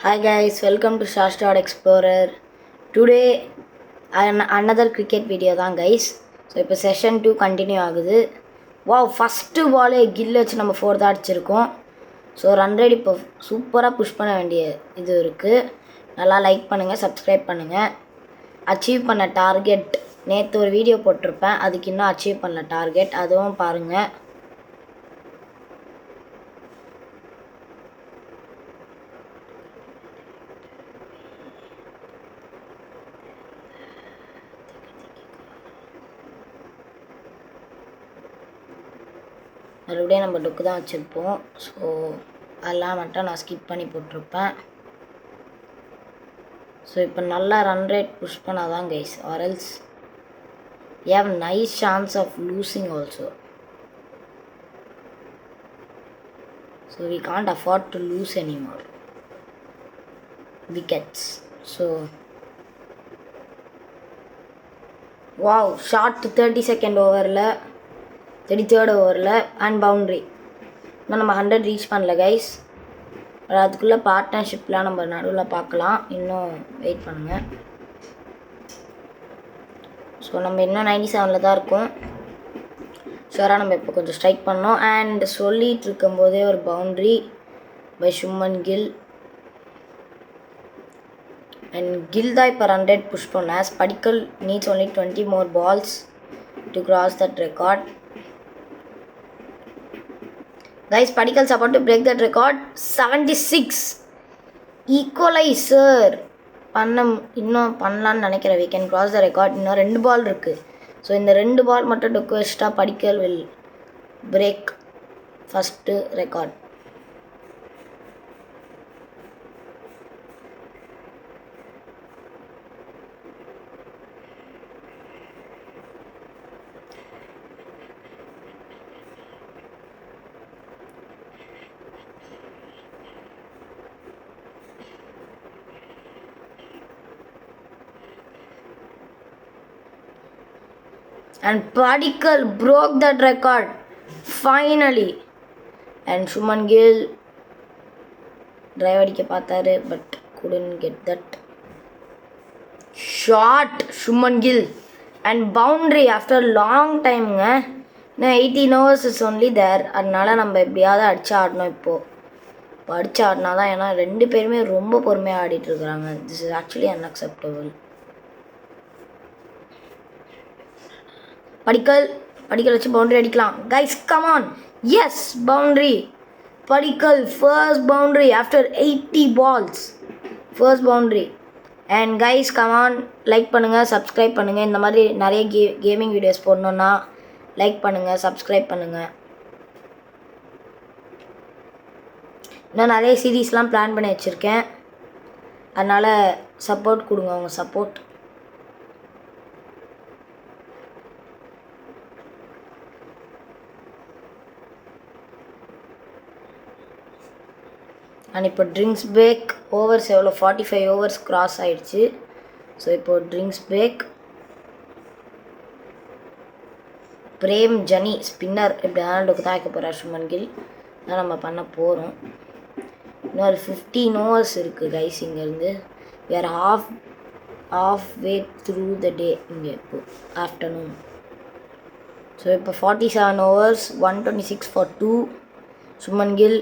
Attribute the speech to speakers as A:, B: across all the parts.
A: Hi guys, welcome to Shastra Explorer. Today another cricket video தான் guys. So இப்போ session 2 continue ஆகுது. First பாலே kill வச்சு நம்ம 4th அடிச்சிருக்கோம். ஸோ ரன் ரேட் இப்போ சூப்பராக புஷ் பண்ண வேண்டிய இது இருக்குது. நல்லா லைக் பண்ணுங்கள், சப்ஸ்கிரைப் பண்ணுங்கள். அச்சீவ் பண்ண டார்கெட் நேற்று ஒரு வீடியோ போட்டிருப்பேன், அதுக்கு இன்னும் அச்சீவ் பண்ண டார்கெட் அதுவும் பாருங்கள். மறுபடியும் நம்ம டொக்கு தான் வச்சுருப்போம். ஸோ அதெல்லாம் மட்டும் நான் ஸ்கிப் பண்ணி போட்டிருப்பேன். ஸோ இப்போ நல்லா ரன் ரேட் புஷ் பண்ணால் தான் guys, or else you have nice chance of losing also. So we can't afford to lose anymore wickets. So short 32nd ஓவரில் 33rd ஓவரில் அண்ட் பவுண்ட்ரி. இன்னும் நம்ம 100 ரீச் பண்ணல கைஸ். அதுக்குள்ளே பார்ட்னர்ஷிப்லாம் நம்ம நடுவில் பார்க்கலாம், இன்னும் வெயிட் பண்ணுங்கள். ஸோ நம்ம இன்னும் 97ல் தான் இருக்கோம். ஷுவராக நம்ம இப்போ கொஞ்சம் ஸ்ட்ரைக் பண்ணோம். அண்ட் சொல்லிகிட்டு இருக்கும்போதே ஒரு boundary by Suman Gill. And Gill தான் இப்போ 100 புஷ் பண்ண. Padikkal needs only 20 more balls to cross that record. Guys, Padikals about to break that record. 76 equaliser இன்னும் பண்ணலான்னு நினைக்கிறேன். we can cross the record. இன்னும் 2 பால் இருக்குது. ஸோ இந்த 2 பால் மட்டும் டொக்கு வச்சுட்டா படிக்கல் will break first record. And Padikkal broke that record finally. And Shuman Gill drive அடிக்க பார்த்தாரு, but couldn't get that shot. Shuman Gill and boundary after long time. 18 overs is only there. அதனால நம்ம எப்படியாவது அடிச்சு ஆடணும். இப்போ அடிச்சு ஆடினா தான், ஏன்னா 2 பேருமே ரொம்ப பொறுமையாக ஆடிட்டு இருக்கிறாங்க. This is actually unacceptable. Padikkal வச்சு பவுண்ட்ரி அடிக்கலாம் guys, come on. Yes, boundary. Padikkal first boundary after 80 balls, first boundary. And guys come on, like பண்ணுங்கள், சப்ஸ்கிரைப் பண்ணுங்கள். இந்த மாதிரி நிறைய கேமிங் வீடியோஸ் போடணுன்னா லைக் பண்ணுங்கள், சப்ஸ்கிரைப் பண்ணுங்கள். இன்னும் நிறைய சீரீஸ்லாம் பிளான் பண்ணி வச்சுருக்கேன், அதனால் சப்போர்ட் கொடுங்க, உங்கள் சப்போர்ட். அண்ட் இப்போ ட்ரிங்க்ஸ் பிரேக். ஓவர்ஸ் எவ்வளோ, 45 ஓவர்ஸ் கிராஸ் ஆகிடுச்சு. ஸோ இப்போது ட்ரிங்க்ஸ் பிரேக். பிரேம் ஜனி ஸ்பின்னர் எப்படி ஆனாலும் தான் வைக்க போகிறார். சுமன் கில் தான் நம்ம பண்ண போகிறோம். இன்னொரு 15 ஓவர்ஸ் இருக்குது கைஸ். இங்கேருந்து we are half way through the day. இங்கே இப்போ ஆஃப்டர்நூன். ஸோ இப்போ 47 overs 126 for 2. Suman Gill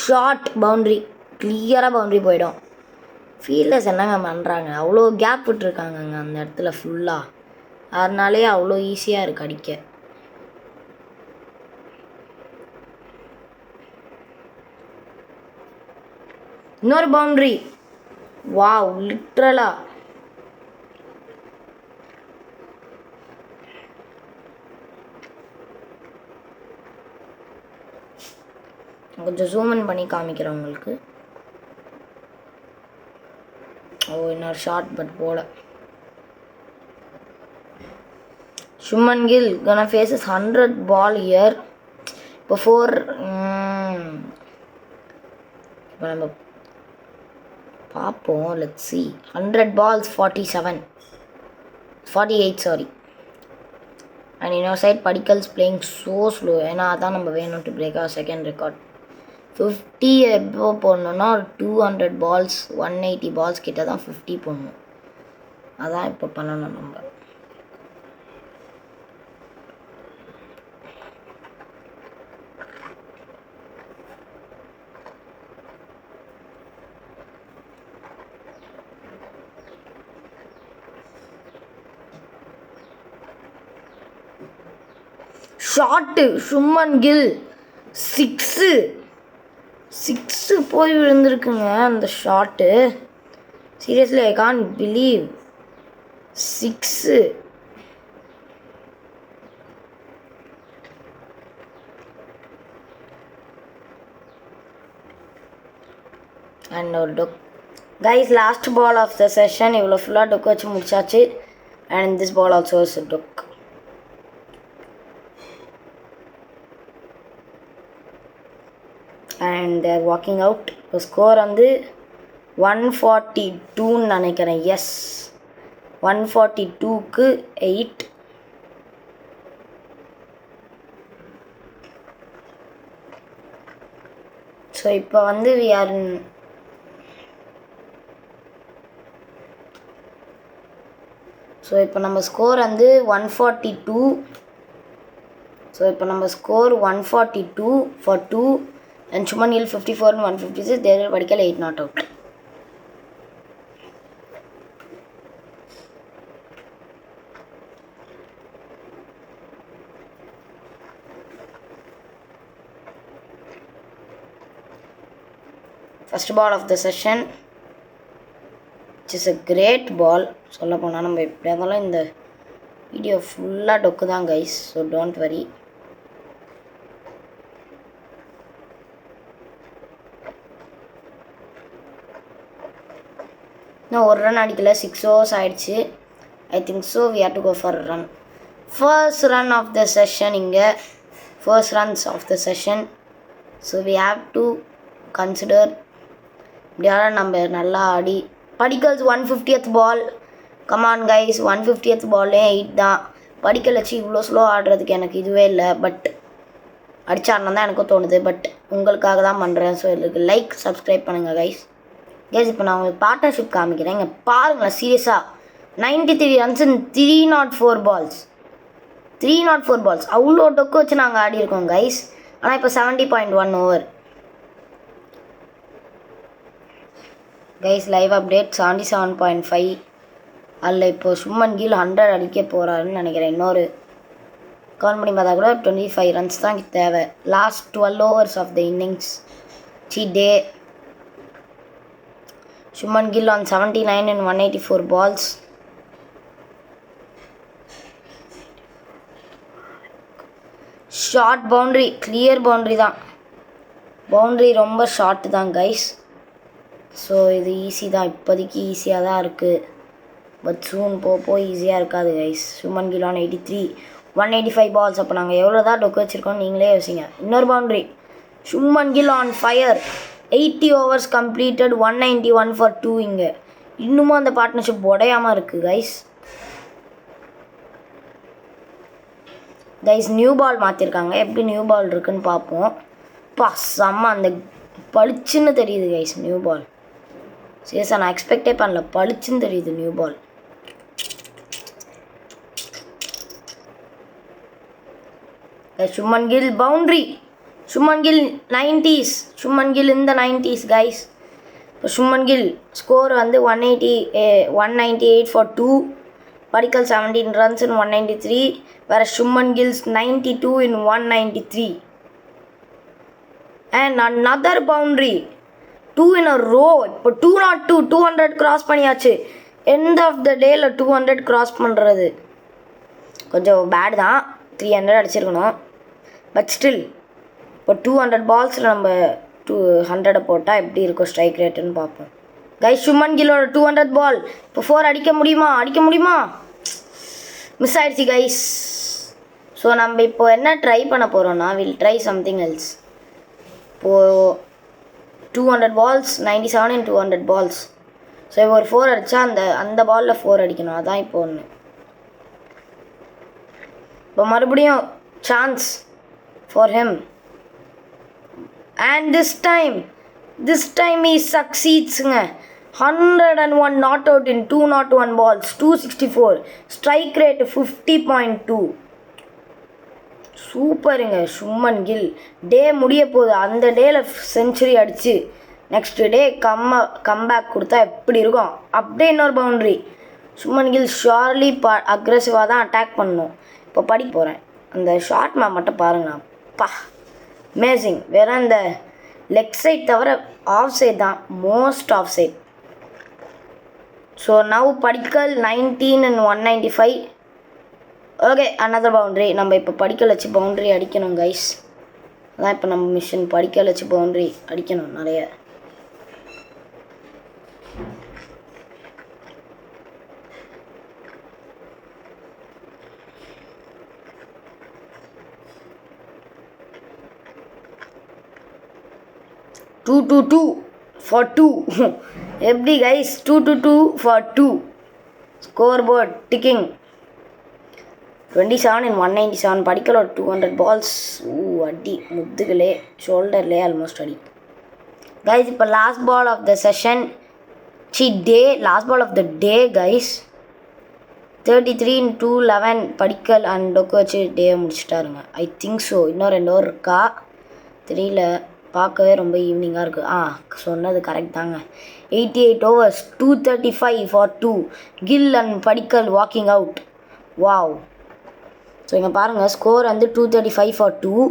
A: short boundary, கிளியராக பவுண்ட்ரி போயிடும். ஃபீல்டர்ஸ் என்னங்க பண்ணுறாங்க, அவ்வளோ கேப் விட்டுருக்காங்கங்க அந்த இடத்துல ஃபுல்லாக. அதனாலே அவ்வளோ ஈஸியாக இருக்குது அடிக்க. இன்னொரு பவுண்ட்ரி. லிட்ரலா கொஞ்சம் ஜூமன் பண்ணி காமிக்கிறேன் உங்களுக்கு. இன்னொரு ஷார்ட் பட் போல. Suman Gill gonna faces 100 ball here. இப்போ 4 இப்போ நம்ம பார்ப்போம். Let's see. 100 balls 48 sorry. And இன்னொரு side Padikkal's playing so slow. ஏன்னா அதான் நம்ம வேணும் to break our second record. 50 எப்போ போடணுன்னா ஒரு 200 பால்ஸ் 180 பால்ஸ் கிட்ட தான் 50 போடணும். அதான் இப்போ பண்ணணும் நம்ம. ஷாட்டு சுமன் கில் 6 போய் விழுந்திருக்குங்க அந்த shot. Seriously I can't believe 6. And ஒரு டொக் guys, last ball of the session. இவ்வளோ ஃபுல்லாக டொக் வச்சு முடிச்சாச்சு. And this ball also is டொக். and they're walking out. The score வந்து 142 நினைக்கிறேன். எஸ், 142க்கு 8. ஸோ இப்போ வந்து we are in ஸோ இப்போ நம்ம ஸ்கோர் வந்து 142. ஸோ இப்போ நம்ம score 142 for 2. And Shuman Gill 54 and 156. There Padikkal 8 not out. First ball of the session, which is a great ball. சொல்ல போனால் நம்ம எப்படி இருந்தாலும் இந்த வீடியோ ஃபுல்லாக டொக்கு தான் கைஸ். So don't worry. இன்னும் ஒரு ரன் அடிக்கல. 6 overs ஆயிடுச்சு. I think so we have to go for run. First run of the session. இங்கே first runs of the session. So we have to consider இப்படியால நம்ம நல்லா ஆடி. படிக்கல்ஸ் 150th பால். Come on guys, 150th பால்லே 8 தான். படிக்கல் வச்சு இவ்வளோ ஸ்லோ ஆடுறதுக்கு எனக்கு இதுவே இல்லை. பட் அடிச்சாடணும் தான் எனக்கும் தோணுது. பட் உங்களுக்காக தான் பண்ணுறேன். ஸோ இதுக்கு லைக் சப்ஸ்கிரைப் பண்ணுங்கள் கைஸ். கேஸ் இப்போ நான் உங்களுக்கு பார்ட்னர்ஷிப் காமிக்கிறேன். இங்கே பாருங்களேன், சீரியஸாக 93 runs in 304 balls. 304 balls அவ்வளோ டொக்கு வச்சு நாங்கள் ஆடி இருக்கோம் கைஸ். ஆனால் இப்போ 70.1 over. Guys live update 77.5. அதில் இப்போது சுமன் கில் 100 அடிக்க போகிறாருன்னு நினைக்கிறேன். இன்னொரு கவுண்ட் பண்ணி பார்த்தா கூட 25 runs தான் தேவை. Last 12 overs of the innings day. Shuman Gill on 79 and 184 balls. Short boundary, clear boundary தான். பவுண்ட்ரி ரொம்ப ஷார்ட் தான் கைஸ். ஸோ இது ஈஸி தான், இப்போதைக்கு ஈஸியாக தான் இருக்குது. பட் சூன் போக ஈஸியாக இருக்காது guys. Shuman Gill on 83, 185 balls. அப்போ நாங்கள் எவ்வளோ தான் டொக்கு வச்சுருக்கோம் நீங்களே யோசிங்க. இன்னொரு boundary. Shuman Gill on fire, 80 overs completed, 191 for 2. இங்கே இன்னுமும் அந்த பார்ட்னர்ஷிப் உடையாமல் இருக்குது கைஸ். கைஸ் நியூ பால் மாற்றிருக்காங்க. எப்படி நியூ பால் இருக்குன்னு பார்ப்போம். செம்ம அந்த பளிச்சுன்னு தெரியுது கைஸ் நியூ பால். சீரியஸாக நான் எக்ஸ்பெக்டே பண்ணல, பளிச்சுன்னு தெரியுது new ball. Shuman Gill boundary. Shuman Gill 90s. Shuman Gill in the 90s guys. இப்போ Shuman Gill ஸ்கோர் வந்து 198 for 2. Padikkal 17 runs in 193. Whereas Shuman Gill's 92 in 193. And another boundary. 2 in a row. இப்போ 202, 200 cross பண்ணியாச்சு. End of the டேயில் 200 cross பண்ணுறது கொஞ்சம் bad தான். 300 அடிச்சிருக்கணும். But still இப்போ 200 பால்ஸில் நம்ம 200 போட்டால் எப்படி இருக்கும் ஸ்ட்ரைக் ரேட்டுன்னு பார்ப்போம். கைஸ் Shuman Gillோட 200 பால் இப்போ 4 அடிக்க முடியுமா? மிஸ் ஆயிடுச்சு கைஸ். ஸோ நம்ம இப்போ என்ன ட்ரை பண்ண போகிறோன்னா, வில் ட்ரை சம்திங் எல்ஸ். இப்போது 200 balls, 97 in 200 balls. ஸோ இப்போ ஒரு 4 அடித்தா அந்த பாலில் 4 அடிக்கணும். அதான் இப்போ ஒன்று. இப்போ மறுபடியும் chance for him. And this time he succeedsங்க. 101 not out in 201 balls, 264, strike rate 50.2. சூப்பருங்க சுமன் கில். டே முடிய போகுது, அந்த டேல செஞ்சுரி அடித்து நெக்ஸ்ட் டே கம்பேக் கொடுத்தா எப்படி இருக்கும். அப்படியே இன்னொரு பவுண்ட்ரி. சுமன் கில் ஷுவர்லி அக்ரெசிவாக தான் அட்டாக் பண்ணணும். இப்போ படிக்க போகிறேன். அந்த ஷார்ட் மேப் மட்டும் பாருங்கண்ணா. பா அமேசிங். வேறு அந்த லெக் சைட் தவிர ஆஃப் சைட் தான் most off side. So now Padikkal 19 and 195. Okay another boundary. நம்ம இப்போ படிக்கல் வச்சு பவுண்ட்ரி அடிக்கணும் கைஸ். அதான் இப்போ நம்ம மிஷன், படிக்கல் வச்சு பவுண்ட்ரி அடிக்கணும் நிறைய. Two 2 for 2. எப்படி guys? 2 for 2. Score board ticking. 27 and 197. Padikkal ஒரு 200 balls. அடி முதுகுலே ஷோல்டர்லே ஆல்மோஸ்ட் அடி. கைஸ் இப்போ last ball of the session, last ball of the day guys. 33 and 211 Padikkal and டொக்கு வச்சு டே முடிச்சிட்டாருங்க. ஐ திங்க் ஸோ. இன்னும் 2 ஓவர் இருக்கா தெரியல, பார்க்கவே ரொம்ப ஈவினிங்காக இருக்குது. சொன்னது கரெக்ட் தாங்க. 88 overs, 235 for 2. Gill and Padikkal walking out. Wow. So இங்கே பாருங்கள், ஸ்கோர் வந்து 235 for 2.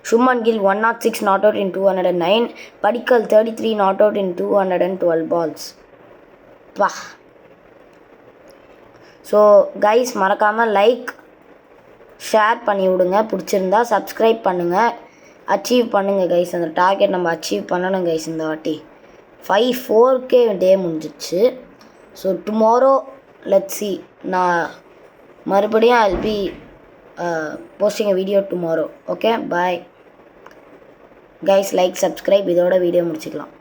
A: Suman Gill 106 not out in 209. Padikkal 33 not out in 212 balls. பா. ஸோ கைஸ் மறக்காமல் லைக் ஷேர் பண்ணி விடுங்க, பிடிச்சிருந்தா சப்ஸ்கிரைப் பண்ணுங்கள். அச்சீவ் பண்ணுங்கள் கைஸ். அந்த டார்கெட் நம்ம அச்சீவ் பண்ணணும் கைஸ் இந்த வாட்டி. 4K டே முடிஞ்சிச்சு. So tomorrow let's see. நான் மறுபடியும் I will be posting a video tomorrow. Okay bye guys. Like subscribe. இதோட வீடியோ முடிச்சுக்கலாம்.